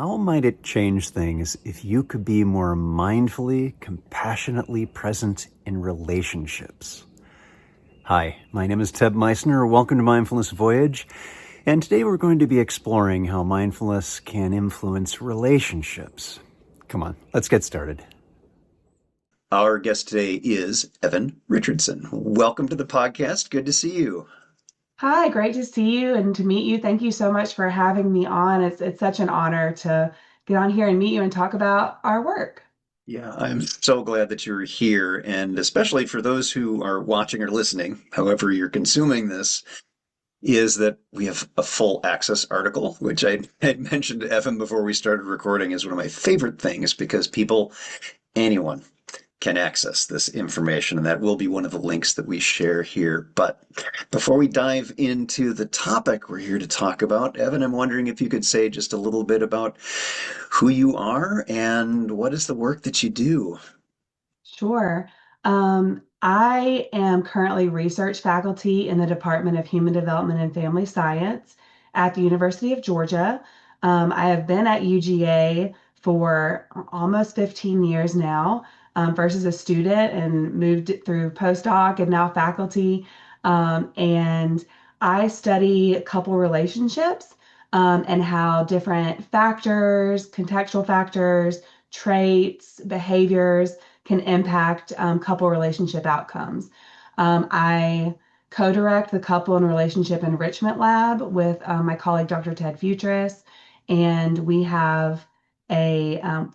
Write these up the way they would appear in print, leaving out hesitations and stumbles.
How might it change things if you could be more mindfully, compassionately present in relationships? Hi, my name is Teb Meissner. Welcome to Mindfulness Voyage. And today we're going to be exploring how mindfulness can influence relationships. Come on, let's get started. Our guest today is Evin Richardson. Welcome to the podcast. Good to see you. Hi, great to see you and to meet you. Thank you so much for having me on. It's such an honor to get on here and meet you and talk about our work. Yeah, I'm so glad that you're here, and especially for those who are watching or listening, however you're consuming this, is that we have a full access article, which I had mentioned to Evan before we started recording is one of my favorite things because anyone can access this information, and that will be one of the links that we share here. But before we dive into the topic we're here to talk about, Evan, I'm wondering if you could say just a little bit about who you are and what is the work that you do. Sure. I am currently research faculty in the Department of Human Development and Family Science at the University of Georgia. I have been at UGA for almost 15 years now, first as a student and moved through postdoc and now faculty. And I study couple relationships and how different factors, contextual factors, traits, behaviors, can impact couple relationship outcomes. I co-direct the Couple and Relationship Enrichment Lab with my colleague, Dr. Ted Futris, and we have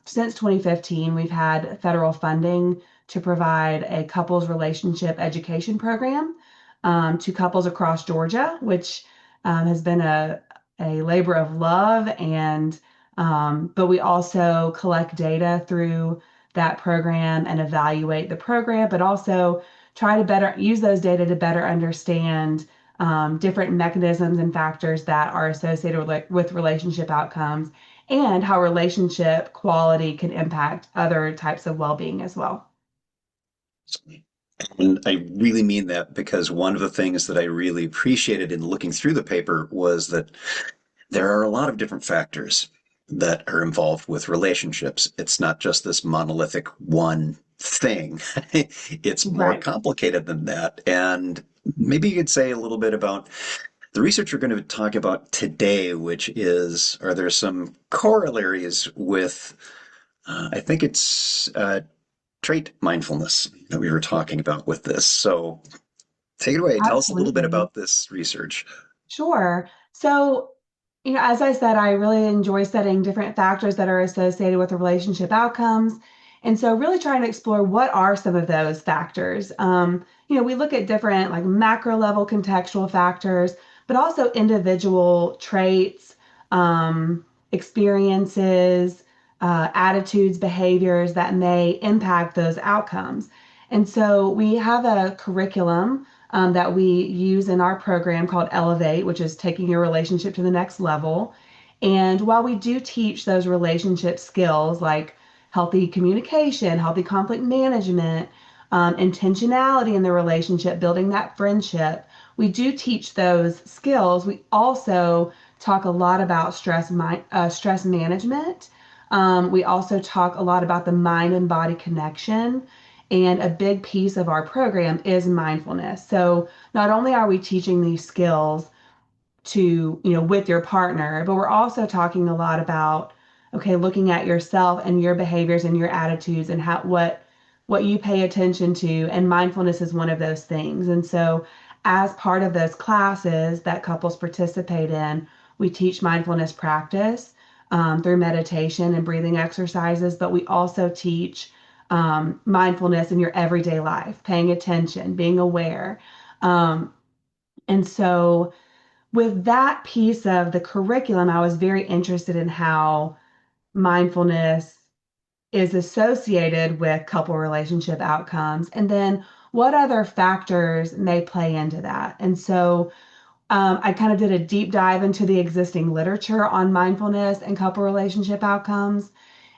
since 2015, we've had federal funding to provide a couples relationship education program to couples across Georgia, which has been a labor of love, and but we also collect data through that program and evaluate the program, but also try to better use those data to better understand different mechanisms and factors that are associated with relationship outcomes and how relationship quality can impact other types of well-being as well. And I really mean that because one of the things that I really appreciated in looking through the paper was that there are a lot of different factors that are involved with relationships. It's not just this monolithic one thing. It's more Right. complicated than that. And maybe you could say a little bit about the research we're going to talk about today, which is, are there some corollaries with, I think it's trait mindfulness that we were talking about with this. So take it away. Tell us a little bit Absolutely. about this research. Sure. So, as I said, I really enjoy studying different factors that are associated with the relationship outcomes. And so, really trying to explore what are some of those factors. We look at different, like macro level contextual factors, but also individual traits, experiences, attitudes, behaviors that may impact those outcomes. And so, we have a curriculum that we use in our program called Elevate, which is taking your relationship to the next level. And while we do teach those relationship skills like healthy communication, healthy conflict management, intentionality in the relationship, building that friendship, we do teach those skills. We also talk a lot about stress management. We also talk a lot about the mind and body connection. And a big piece of our program is mindfulness. So not only are we teaching these skills with your partner, but we're also talking a lot about, okay, looking at yourself and your behaviors and your attitudes and what you pay attention to. And mindfulness is one of those things. And so as part of those classes that couples participate in, we teach mindfulness practice through meditation and breathing exercises, but we also teach mindfulness in your everyday life, paying attention, being aware. Um, and so, with that piece of the curriculum, I was very interested in how mindfulness is associated with couple relationship outcomes, and then what other factors may play into that. And so, I kind of did a deep dive into the existing literature on mindfulness and couple relationship outcomes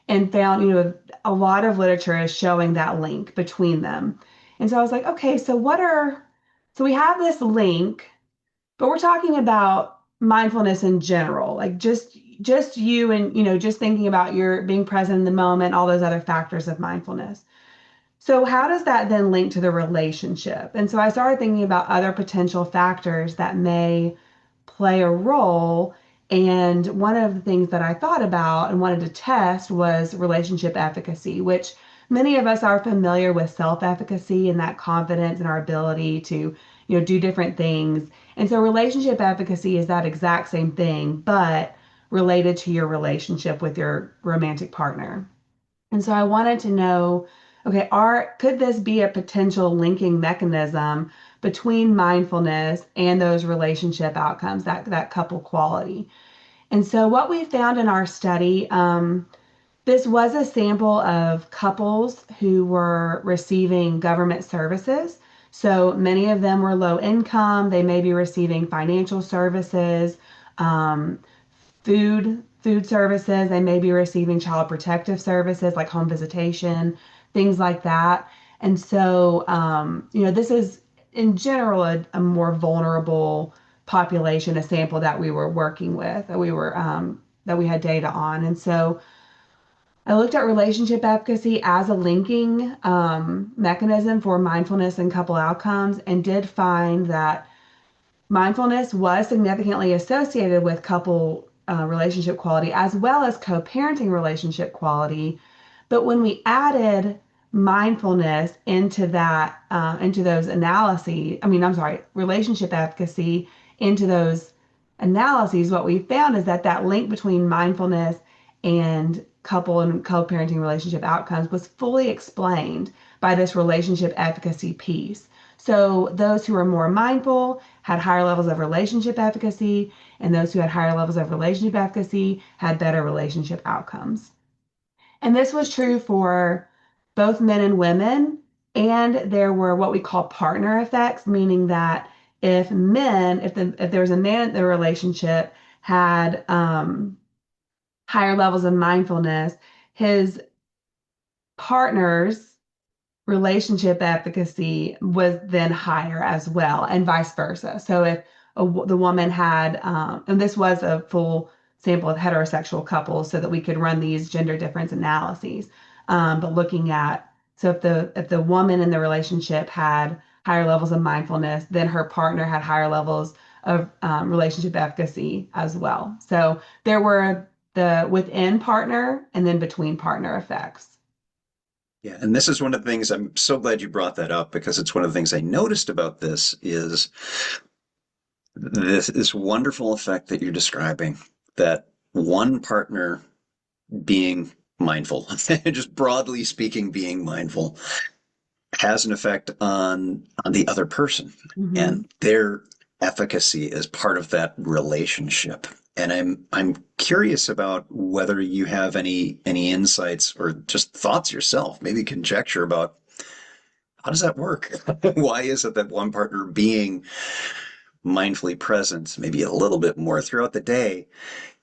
and found, a lot of literature is showing that link between them. And so I was like, okay, so we have this link, but we're talking about mindfulness in general, like just just you and, just thinking about your being present in the moment, all those other factors of mindfulness. So, how does that then link to the relationship? And so I started thinking about other potential factors that may play a role. And one of the things that I thought about and wanted to test was relationship efficacy, which many of us are familiar with self-efficacy and that confidence in our ability to, do different things. And so relationship efficacy is that exact same thing, but related to your relationship with your romantic partner. And so I wanted to know, okay, could this be a potential linking mechanism between mindfulness and those relationship outcomes, that couple quality? And so what we found in our study, this was a sample of couples who were receiving government services. So many of them were low income. They may be receiving financial services, um, food services. They may be receiving child protective services like home visitation, things like that. And so, this is in general a more vulnerable population, a sample that we were working with, that we had data on. And so I looked at relationship efficacy as a linking mechanism for mindfulness and couple outcomes, and did find that mindfulness was significantly associated with couple relationship quality as well as co-parenting relationship quality. But when we added mindfulness into those analyses, I'm sorry, relationship efficacy into those analyses, what we found is that link between mindfulness and couple and co-parenting relationship outcomes was fully explained by this relationship efficacy piece. So those who were more mindful had higher levels of relationship efficacy, and those who had higher levels of relationship efficacy had better relationship outcomes. And this was true for both men and women. And there were what we call partner effects, meaning that if there was a man in the relationship had higher levels of mindfulness, his partner's relationship efficacy was then higher as well, and vice versa. So if the woman had, and this was a full sample of heterosexual couples, so that we could run these gender difference analyses. But looking at, so if the woman in the relationship had higher levels of mindfulness, then her partner had higher levels of relationship efficacy as well. So there were the within partner and then between partner effects. Yeah, and this is one of the things I'm so glad you brought that up, because it's one of the things I noticed about this is this wonderful effect that you're describing, that one partner being mindful, just broadly speaking, being mindful, has an effect on the other person Mm-hmm. and their efficacy as part of that relationship. And I'm curious about whether you have any insights or just thoughts yourself, maybe conjecture about how does that work? Why is it that one partner being mindfully present, maybe a little bit more throughout the day,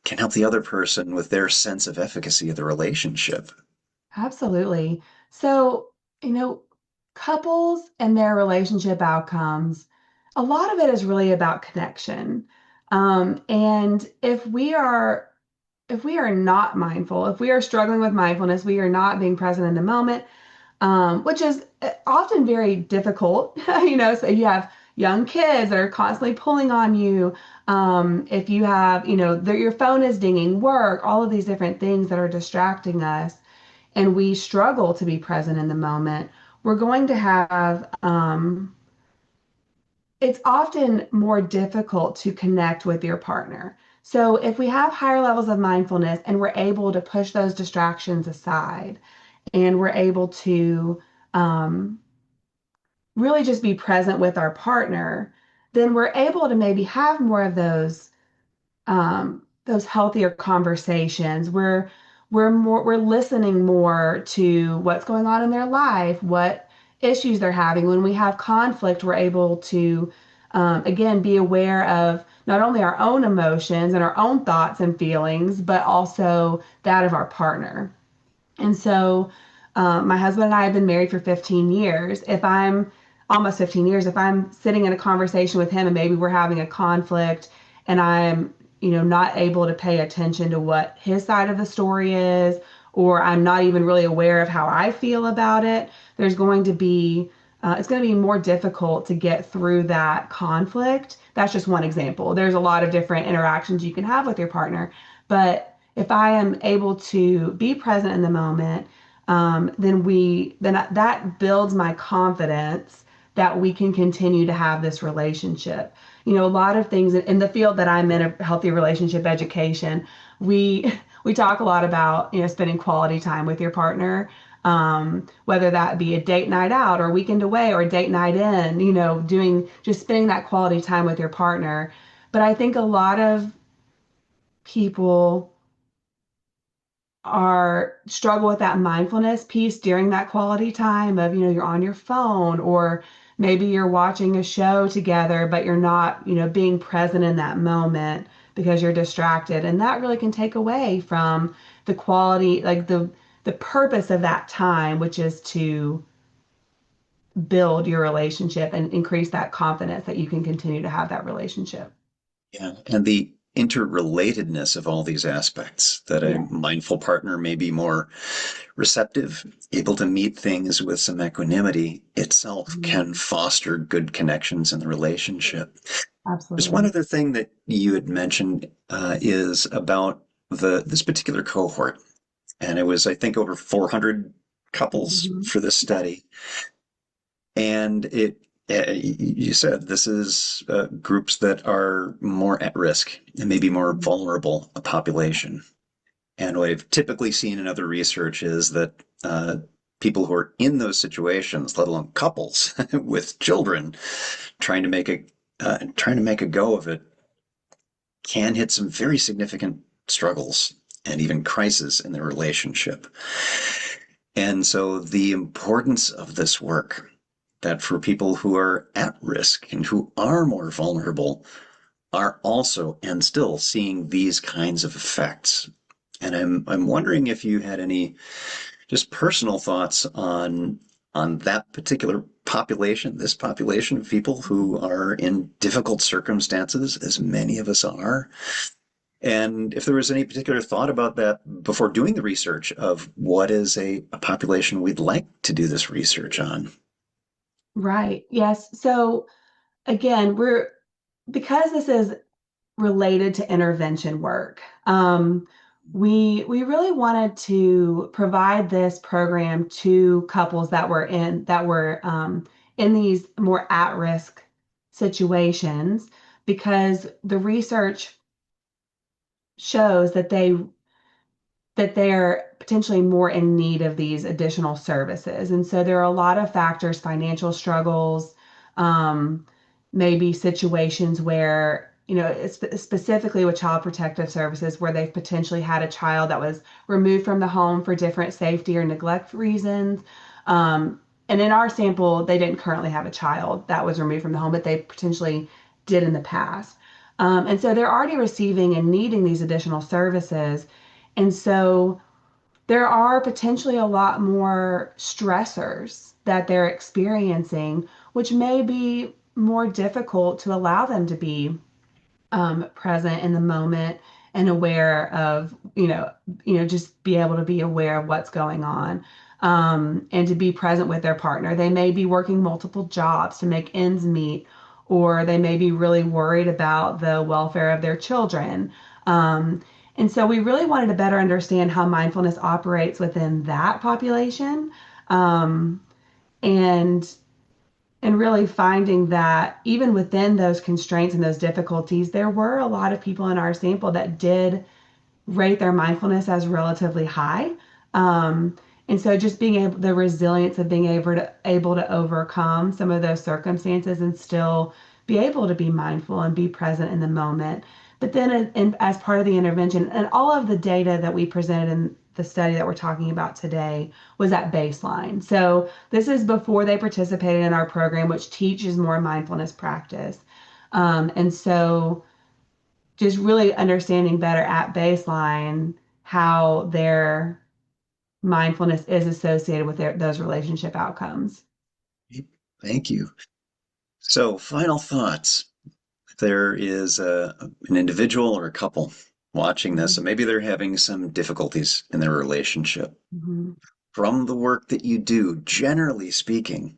can help the other person with their sense of efficacy of the relationship? Absolutely. So, you know, couples and their relationship outcomes, a lot of it is really about connection. And if we are not mindful, if we are struggling with mindfulness, we are not being present in the moment, which is often very difficult. So you have young kids that are constantly pulling on you. If you have, your phone is dinging, work, all of these different things that are distracting us, and we struggle to be present in the moment, we're going to have, it's often more difficult to connect with your partner. So if we have higher levels of mindfulness and we're able to push those distractions aside, and we're able to um, really just be present with our partner, then we're able to maybe have more of those healthier conversations. We're listening more to what's going on in their life, what issues they're having. When we have conflict, we're able to again be aware of not only our own emotions and our own thoughts and feelings, but also that of our partner. And so, my husband and I have been married for 15 years. If I'm almost 15 years, if I'm sitting in a conversation with him and maybe we're having a conflict and I'm, not able to pay attention to what his side of the story is, or I'm not even really aware of how I feel about it, there's going to be it's going to be more difficult to get through that conflict. That's just one example. There's a lot of different interactions you can have with your partner, but if I am able to be present in the moment, then that builds my confidence that we can continue to have this relationship. A lot of things in the field that I'm in, a healthy relationship education, we we talk a lot about spending quality time with your partner, whether that be a date night out or weekend away or date night in, doing just spending that quality time with your partner. But I think a lot of people are struggle with that mindfulness piece during that quality time of, you're on your phone, or maybe you're watching a show together, but you're not, being present in that moment because you're distracted. And that really can take away from the quality, like the purpose of that time, which is to build your relationship and increase that confidence that you can continue to have that relationship. Yeah. And the interrelatedness of all these aspects, that a Yeah. mindful partner may be more receptive, able to meet things with some equanimity, itself can Mhm. foster good connections in the relationship. There's one Absolutely. other thing that you had mentioned is about this particular cohort, and it was, I think, over 400 couples Mhm. for this Yeah. study. And you said this is groups that are more at risk and maybe more Mhm. vulnerable a population. And what I've typically seen in other research is that people who are in those situations, let alone couples with children, trying to make a trying to make a go of it, can hit some very significant struggles and even crises in their relationship. And so the importance of this work, that for people who are at risk and who are more vulnerable are also and still seeing these kinds of effects. And I'm wondering if you had any just personal thoughts on that particular population, this population of people who are in difficult circumstances, as many of us are. And if there was any particular thought about that before doing the research of what is a population we'd like to do this research on. Right. Yes. So again, we're because this is related to intervention work. We really wanted to provide this program to couples that were in these more at-risk situations, because the research shows that they're potentially more in need of these additional services. And so there are a lot of factors, financial struggles, um, maybe situations where, specifically with child protective services, where they've potentially had a child that was removed from the home for different safety or neglect reasons. And in our sample, they didn't currently have a child that was removed from the home, but they potentially did in the past. And so they're already receiving and needing these additional services. And so there are potentially a lot more stressors that they're experiencing, which may be more difficult to allow them to be present in the moment and aware of, just be able to be aware of what's going on, and to be present with their partner. They may be working multiple jobs to make ends meet, or they may be really worried about the welfare of their children. And so we really wanted to better understand how mindfulness operates within that population. Um, and really finding that even within those constraints and those difficulties, there were a lot of people in our sample that did rate their mindfulness as relatively high. Um, and so just being able, the resilience of being able to overcome some of those circumstances and still be able to be mindful and be present in the moment. But then as part of the intervention, and all of the data that we presented in the study that we're talking about today was at baseline. So this is before they participated in our program, which teaches more mindfulness practice. And so just really understanding better at baseline how their mindfulness is associated with those relationship outcomes. Thank you. So, final thoughts. There is an individual or a couple watching this, and maybe they're having some difficulties in their relationship. Mm-hmm. From the work that you do, generally speaking,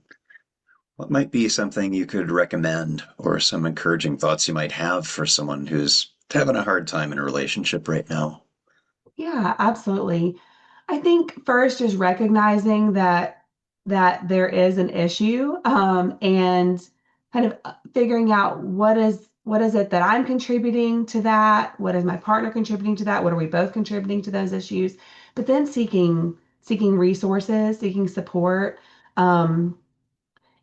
what might be something you could recommend or some encouraging thoughts you might have for someone who's having a hard time in a relationship right now? Yeah, absolutely. I think first is recognizing that there is an issue, and kind of figuring out what is it that I'm contributing to that? What is my partner contributing to that? What are we both contributing to those issues? But then seeking resources, seeking support. Um,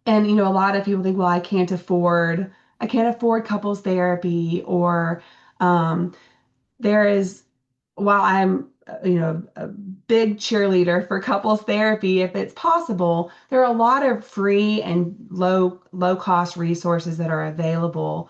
and a lot of people think, well, I can't afford couples therapy, or um, there is, while I'm, a big cheerleader for couples therapy, if it's possible, there are a lot of free and low cost resources that are available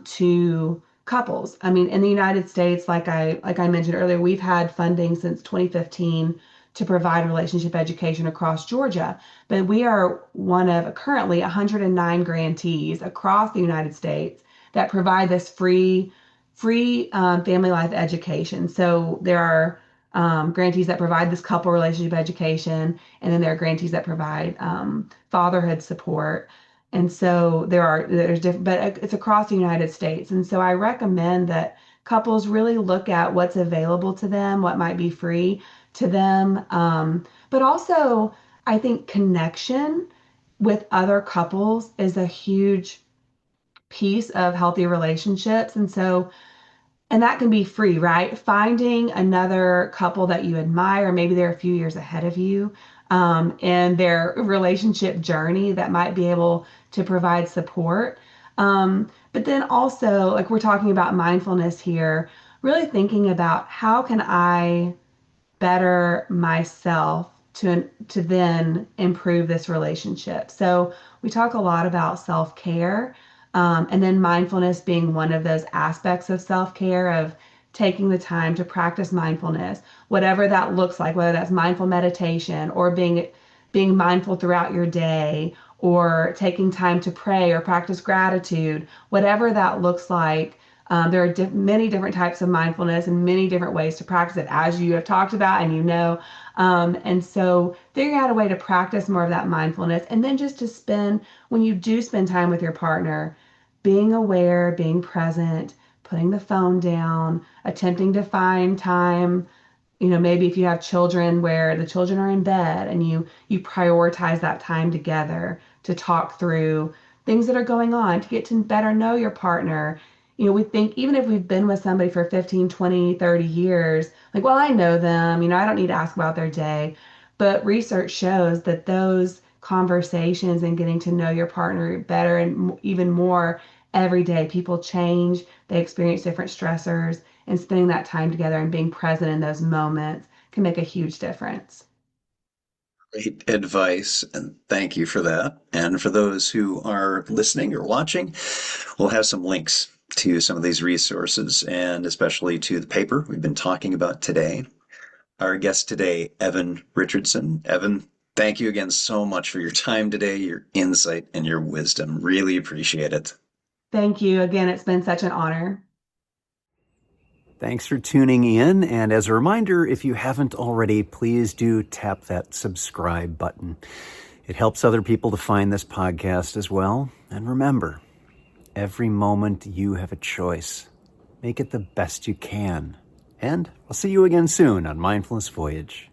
to couples. I mean, in the United States, like I mentioned earlier, we've had funding since 2015 to provide relationship education across Georgia, but we are one of currently 109 grantees across the United States that provide this free family life education. So there are grantees that provide this couple relationship education, and then there are grantees that provide fatherhood support. And so there's different, but it's across the United States. And so I recommend that couples really look at what's available to them, what might be free to them. But also, I think connection with other couples is a huge piece of healthy relationships. And that can be free, right? Finding another couple that you admire, maybe they're a few years ahead of you, in their relationship journey, that might be able to provide support. But then also, like we're talking about mindfulness here, really thinking about how can I better myself to then improve this relationship. So we talk a lot about self-care, and then mindfulness being one of those aspects of self-care, of taking the time to practice mindfulness, whatever that looks like, whether that's mindful meditation or being mindful throughout your day, or taking time to pray or practice gratitude, whatever that looks like. There are many different types of mindfulness and many different ways to practice it, as you have talked about and and so figuring out a way to practice more of that mindfulness, and then just to when you do spend time with your partner, being aware, being present, putting the phone down, attempting to find time. Maybe if you have children, where the children are in bed, and you prioritize that time together to talk through things that are going on, to get to better know your partner. We think, even if we've been with somebody for 15, 20, 30 years, like, well, I know them, I don't need to ask about their day. But research shows that those conversations and getting to know your partner better and even more every day, people change, they experience different stressors, and spending that time together and being present in those moments can make a huge difference. Great advice, and thank you for that. And for those who are listening or watching, we'll have some links to some of these resources, and especially to the paper we've been talking about today. Our guest today, Evin Richardson. Evin, thank you again so much for your time today, your insight, and your wisdom. Really appreciate it. Thank you again. It's been such an honor. Thanks for tuning in. And as a reminder, if you haven't already, please do tap that subscribe button. It helps other people to find this podcast as well. And remember, every moment you have a choice. Make it the best you can. And I'll see you again soon on Mindfulness Voyage.